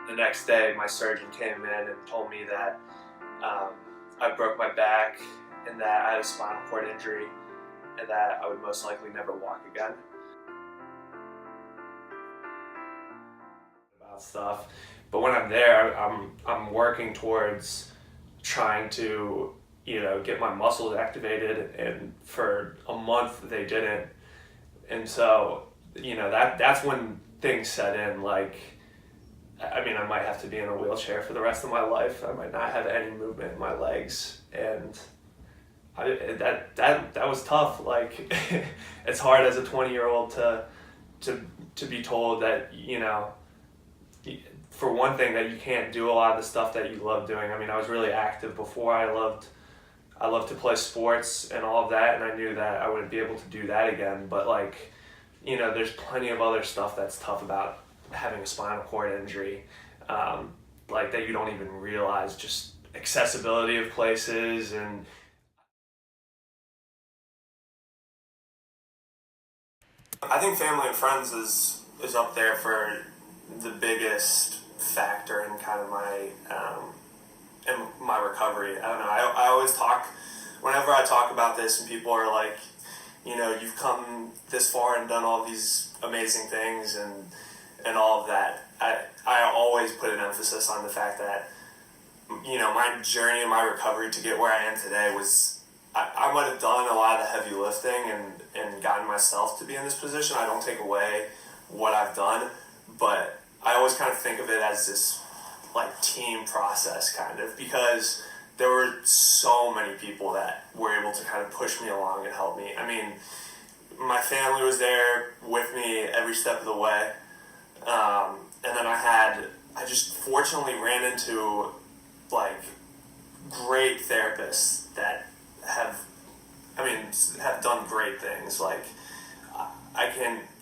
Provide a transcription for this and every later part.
The next day, my surgeon came in and told me that I broke my back and that I had a spinal cord injury and that I would most likely never walk again. About stuff, but when I'm there, I'm working towards trying to get my muscles activated, and for a month they didn't, and so that's when things set in. Like, I mean, I might have to be in a wheelchair for the rest of my life. I might not have any movement in my legs, and that was tough. Like, it's hard as a 20-year-old to be told that for one thing, that you can't do a lot of the stuff that you love doing. I mean, I was really active before. I loved to play sports and all of that, and I knew that I wouldn't be able to do that again. But like, there's plenty of other stuff that's tough about having a spinal cord injury, like that you don't even realize, just accessibility of places. And I think family and friends is up there for the biggest factor in kind of my recovery. I don't know. I always talk, whenever I talk about this, and people are like, you've come this far and done all these amazing things and all of that. I always put an emphasis on the fact that my journey and my recovery to get where I am today was, I might have done a lot of the heavy lifting and gotten myself to be in this position. I don't take away what I've done, but I always kind of think of it as this like team process, kind of, because there were so many people that were able to kind of push me along and help me. I mean, my family was there with me every step of the way, and then I just fortunately ran into like great therapists that have done great things. Like,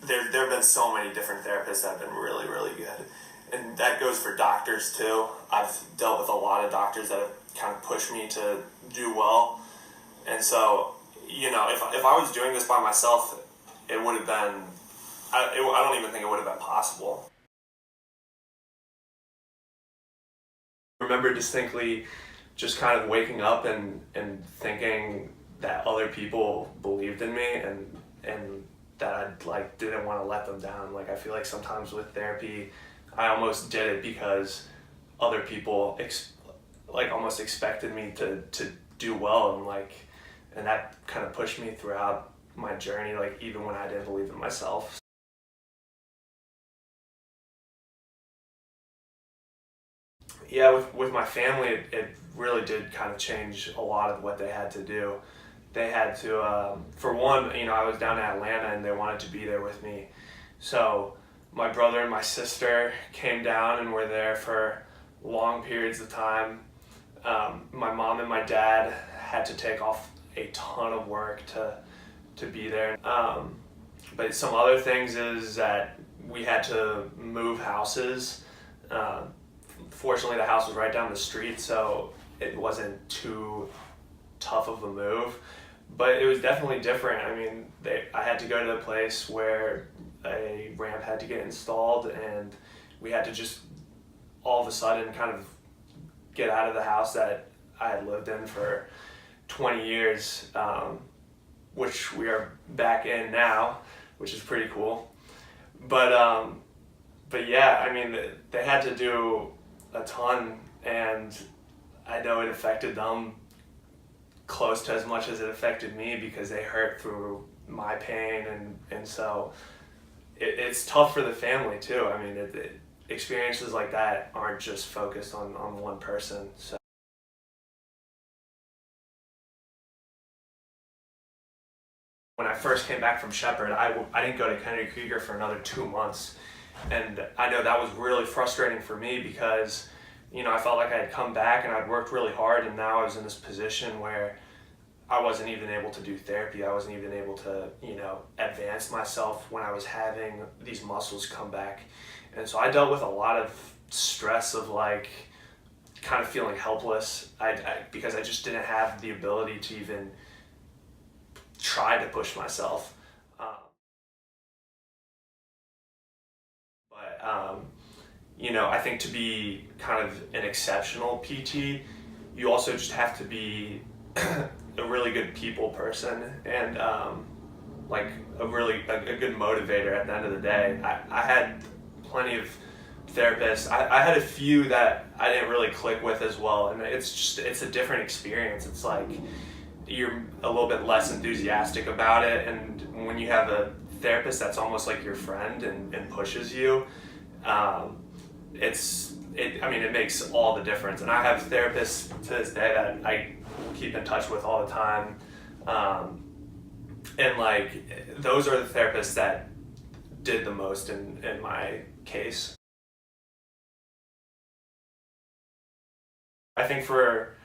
there have been so many different therapists that have been really, really good. And that goes for doctors too. I've dealt with a lot of doctors that have kind of pushed me to do well. And so, if I was doing this by myself, it would have been, I don't even think it would have been possible. I remember distinctly just kind of waking up and thinking that other people believed in me, and that I like didn't want to let them down. Like, I feel like sometimes with therapy, I almost did it because other people almost expected me to do well, and that kind of pushed me throughout my journey, like even when I didn't believe in myself. Yeah, with my family, it really did kind of change a lot of what they had to do. They had to, for one, I was down in Atlanta and they wanted to be there with me. So my brother and my sister came down and were there for long periods of time. My mom and my dad had to take off a ton of work to be there. But some other things is that we had to move houses. Fortunately, the house was right down the street, so it wasn't too tough of a move. But it was definitely different. I mean, I had to go to a place where a ramp had to get installed, and we had to just all of a sudden kind of get out of the house that I had lived in for 20 years, which we are back in now, which is pretty cool. But yeah, I mean, they had to do a ton, and I know it affected them close to as much as it affected me, because they hurt through my pain, and so it's tough for the family too. I mean, experiences like that aren't just focused on one person. So when I first came back from Shepherd, I didn't go to Kennedy Krieger for another 2 months. And I know that was really frustrating for me, because, I felt like I had come back and I'd worked really hard, and now I was in this position where I wasn't even able to do therapy. I wasn't even able to, advance myself when I was having these muscles come back. And so I dealt with a lot of stress of kind of feeling helpless, because I just didn't have the ability to even try to push myself. But I think to be kind of an exceptional PT, you also just have to be a really good people person and like a good motivator at the end of the day. I had plenty of therapists. I had a few that I didn't really click with as well, and it's a different experience. It's like you're a little bit less enthusiastic about it, and when you have a therapist that's almost like your friend and pushes you, it makes all the difference. And I have therapists to this day that I keep in touch with all the time, and like those are the therapists that did the most in my case. I think for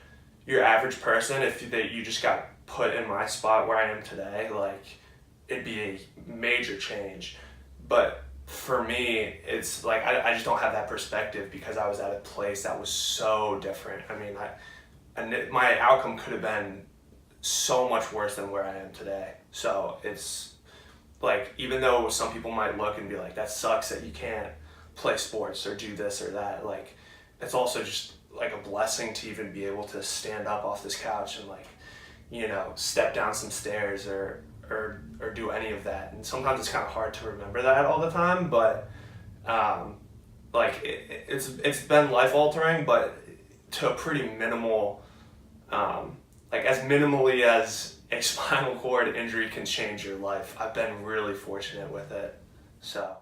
your average person, if you just got put in my spot where I am today, like it'd be a major change. But for me, it's like I just don't have that perspective because I was at a place that was so different. I mean, my outcome could have been so much worse than where I am today. So it's like, even though some people might look and be like, that sucks that you can't play sports or do this or that, like it's also just like a blessing to even be able to stand up off this couch and like, step down some stairs or do any of that. And sometimes it's kind of hard to remember that all the time, but like it's been life altering, but to a pretty minimal, like as minimally as a spinal cord injury can change your life. I've been really fortunate with it. So